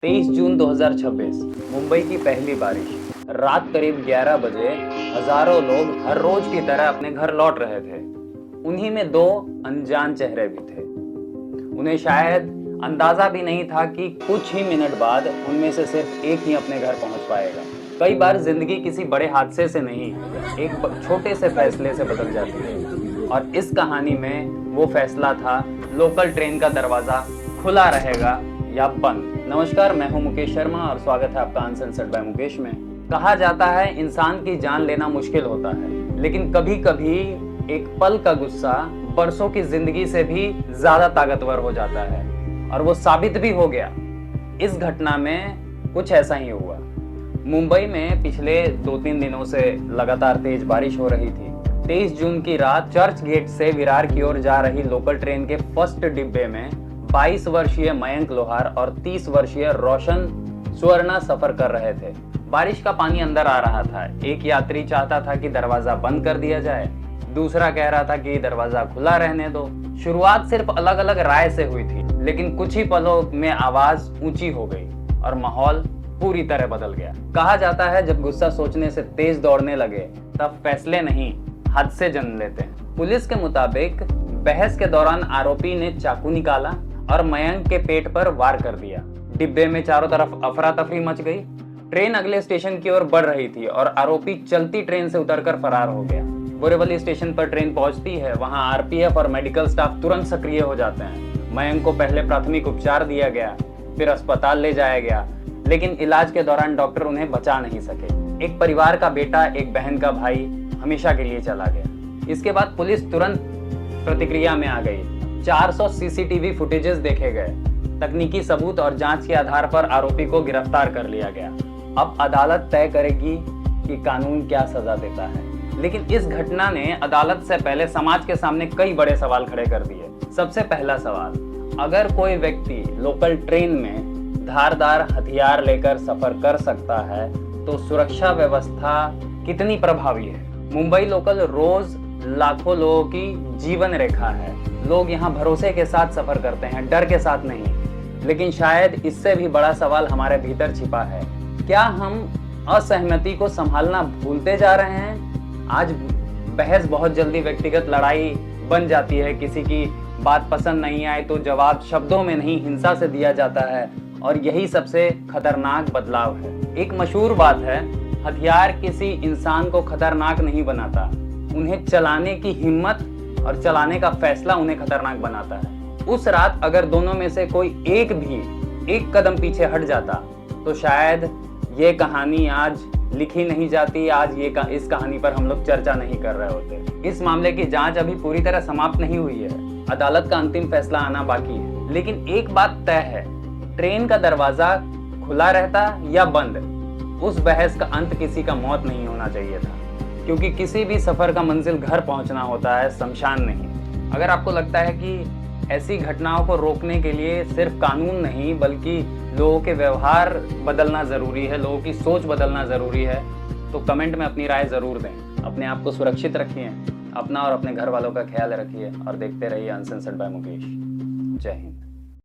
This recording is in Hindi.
23 जून 2026 मुंबई की पहली बारिश। रात करीब 11 बजे हजारों लोग हर रोज की तरह अपने घर लौट रहे थे। उन्हीं में दो अनजान चेहरे भी थे। उन्हें शायद अंदाजा भी नहीं था कि कुछ ही मिनट बाद उनमें से सिर्फ एक ही अपने घर पहुंच पाएगा। कई बार जिंदगी किसी बड़े हादसे से नहीं, एक छोटे से फैसले से बदल जाती है, और इस कहानी में वो फैसला था लोकल ट्रेन का दरवाजा खुला रहेगा या बंद। नमस्कार, मैं हूं मुकेश शर्मा और स्वागत है आपका अनसेंसर्ड बाय मुकेश में। कहा जाता है इंसान की जान लेना मुश्किल होता है, लेकिन कभी कभी एक पल का गुस्सा बरसों की जिंदगी से भी ज्यादा ताकतवर हो जाता है, और वो साबित भी हो गया। इस घटना में कुछ ऐसा ही हुआ। मुंबई में पिछले 2-3 दिनों से लगातार तेज बारिश हो रही थी। 23 जून की रात चर्च गेट से विरार की ओर जा रही लोकल ट्रेन के फर्स्ट डिब्बे में 22 वर्षीय मयंक लोहार और 30 वर्षीय रोशन सुवर्णा सफर कर रहे थे। बारिश का पानी अंदर आ रहा था। एक यात्री चाहता था कि दरवाजा बंद कर दिया जाए, दूसरा कह रहा था कि दरवाजा खुला रहने दो। शुरुआत सिर्फ अलग अलग राय से हुई थी, लेकिन कुछ ही पलों में आवाज ऊंची हो गई और माहौल पूरी तरह बदल गया। कहा जाता है जब गुस्सा सोचने से तेज दौड़ने लगे तब फैसले नहीं, हादसे जन्म लेते हैं। पुलिस के मुताबिक बहस के दौरान आरोपी ने चाकू निकाला और मयंक के पेट पर वार कर दिया। डिब्बे में चारों तरफ अफरा तफरी मच गई। ट्रेन अगले स्टेशन की ओर बढ़ रही थी और आरोपी चलती ट्रेन से उतरकर फरार हो गया। बोरीवली स्टेशन पर ट्रेन पहुंचती है। वहां आरपीएफ और मेडिकल स्टाफ तुरंत सक्रिय हो जाते हैं। मयंक को पहले प्राथमिक उपचार दिया गया, फिर अस्पताल ले जाया गया, लेकिन इलाज के दौरान डॉक्टर उन्हें बचा नहीं सके। एक परिवार का बेटा, एक बहन का भाई हमेशा के लिए चला गया। इसके बाद पुलिस तुरंत प्रतिक्रिया में आ गई। 400 सीसीटीवी फुटेजेस देखे गए। तकनीकी सबूत और जांच के आधार पर आरोपी को गिरफ्तार कर लिया गया। अब अदालत तय करेगी कि कानून क्या सजा देता है। लेकिन इस घटना ने अदालत से पहले समाज के सामने कई बड़े सवाल खड़े कर दिए। सबसे पहला सवाल, अगर कोई व्यक्ति लोकल ट्रेन में धारदार हथियार लेकर सफर कर सकता है तो सुरक्षा व्यवस्था कितनी प्रभावी है। मुंबई लोकल रोज लाखों लोगों की जीवन रेखा है। लोग यहाँ भरोसे के साथ सफर करते हैं, डर के साथ नहीं। लेकिन शायद इससे भी बड़ा सवाल हमारे भीतर छिपा है। क्या हम असहमति को संभालना भूलते जा रहे हैं? आज बहस बहुत जल्दी व्यक्तिगत लड़ाई बन जाती है। किसी की बात पसंद नहीं आए तो जवाब शब्दों में नहीं, हिंसा से दिया जाता है, और यही सबसे खतरनाक बदलाव है। एक मशहूर बात है, हथियार किसी इंसान को खतरनाक नहीं बनाता, उन्हें चलाने की हिम्मत और चलाने का फैसला उन्हें खतरनाक बनाता है। उस रात अगर दोनों में से कोई एक कदम पीछे हट जाता तो शायद ये कहानी आज लिखी नहीं जाती। आज इस कहानी पर हम लोग चर्चा नहीं कर रहे होते। इस मामले की जांच अभी पूरी तरह समाप्त नहीं हुई है। अदालत का अंतिम फैसला आना बाकी है। लेकिन एक बात तय है, ट्रेन का दरवाजा खुला रहता या बंद, उस बहस का अंत किसी का मौत नहीं होना चाहिए था, क्योंकि किसी भी सफर का मंजिल घर पहुंचना होता है, शमशान नहीं। अगर आपको लगता है कि ऐसी घटनाओं को रोकने के लिए सिर्फ कानून नहीं बल्कि लोगों के व्यवहार बदलना जरूरी है, लोगों की सोच बदलना जरूरी है, तो कमेंट में अपनी राय जरूर दें। अपने आप को सुरक्षित रखिए, अपना और अपने घर वालों का ख्याल रखिए, और देखते रहिए अनसेंसर्ड बाय मुकेश। जय हिंद।